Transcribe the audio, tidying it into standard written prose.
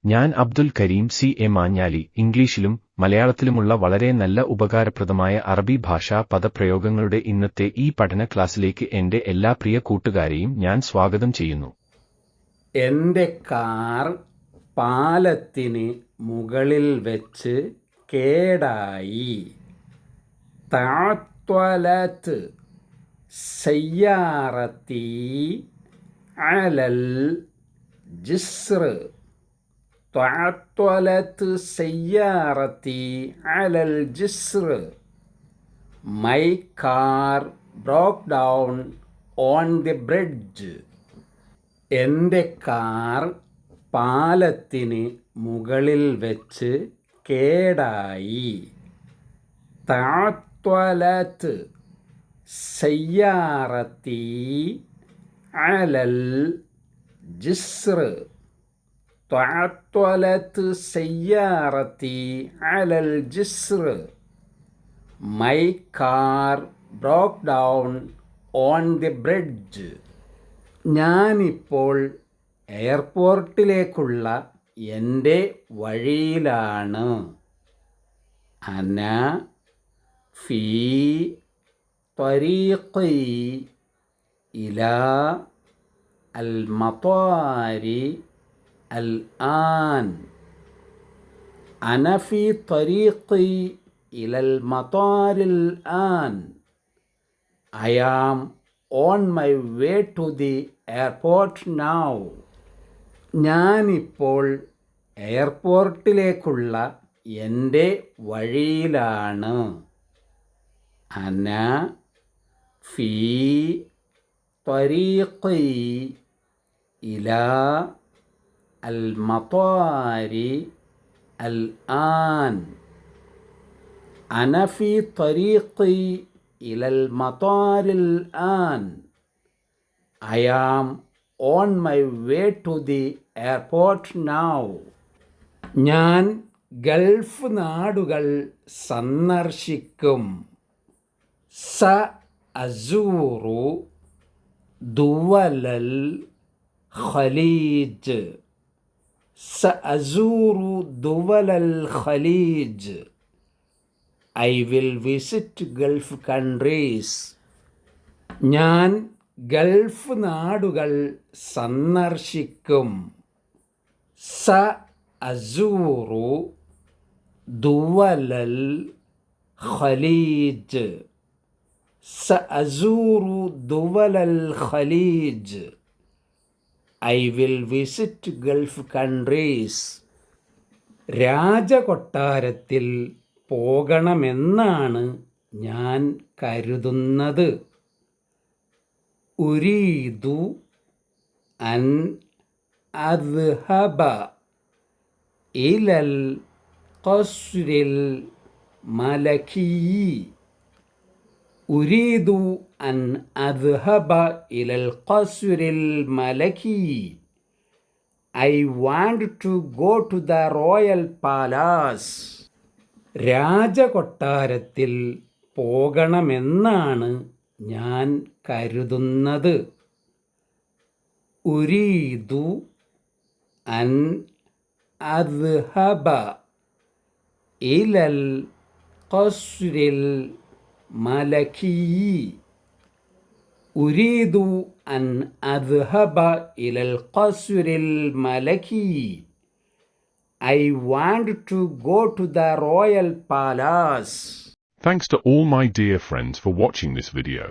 ഞാൻ അബ്ദുൽ കരീം C.A. മാഞ്ഞാലി. ഇംഗ്ലീഷിലും മലയാളത്തിലുമുള്ള വളരെ നല്ല ഉപകാരപ്രദമായ അറബി ഭാഷാ പദപ്രയോഗങ്ങളുടെ ഇന്നത്തെ ഈ പഠന ക്ലാസ്സിലേക്ക് എന്റെ എല്ലാ പ്രിയ കൂട്ടുകാരെയും ഞാൻ സ്വാഗതം ചെയ്യുന്നു. എൻ്റെ കാർ പാലത്തിന് മുകളിൽ വെച്ച് കേടായി. തഅത്വലത് സയ്യാറത്തി അലൽ ജിസ്ർ. تعطلت سيارتي على الجسر. My car broke down on the bridge. എൻ്റെ കാർ പാലത്തിന് മുകളിൽ വെച്ച് കേടായി. تعطلت سيارتي على الجسر. تعطلت سيارتي على الجسر. My car broke down on the bridge. ഞാനിപ്പോൾ എയർപോർട്ടിലേക്കുള്ള എൻ്റെ വഴിയിലാണ്. അന ഫീ ത്വരീഖി ഇലാ അൽ മത്താരി الآن. أنا في طريقي إلى المطار الآن. I am on my way to the airport now. ഞാനിപ്പോൾ എയർപോർട്ടിലേക്കുള്ള എൻ്റെ വഴിയിലാണ്. അന ഫീ ത്വരീഖി ഇലാ المطار الآن. أنا في طريقي إلى المطار الآن. I am on my way to the airport now. ഞാൻ ഗൾഫ് നാടുകൾ സന്ദർശിക്കും. സ അസൂറു ദുവലൽ ഖലീജ്. سأزور دول الخليج. I will visit Gulf countries. ഞാൻ ഗൾഫ് നാടുകൾ സന്ദർശിക്കും. سأزور دول الخليج. سأزور دول الخليج. I will visit Gulf countries. രാജകൊട്ടാരത്തിൽ പോകണമെന്നാണ് ഞാൻ കരുതുന്നത്. ഉരീദു അൻ അദ്ഹബ ഇലൽ ഖസ്രിൽ മലക്കി. أريد أن أذهب إلى القصر الملكي. I want to go to the royal palace. രാജകൊട്ടാരത്തിൽ പോകണമെന്നാണ് ഞാൻ കരുതുന്നത്. ഉരീദു അൻ അദ്ഹബ ഇലൽ ഖസ്രിൽ ملكي. أريد أن أذهب إلى القصر الملكي. I want to go to the royal palace. Thanks to all my dear friends for watching this video.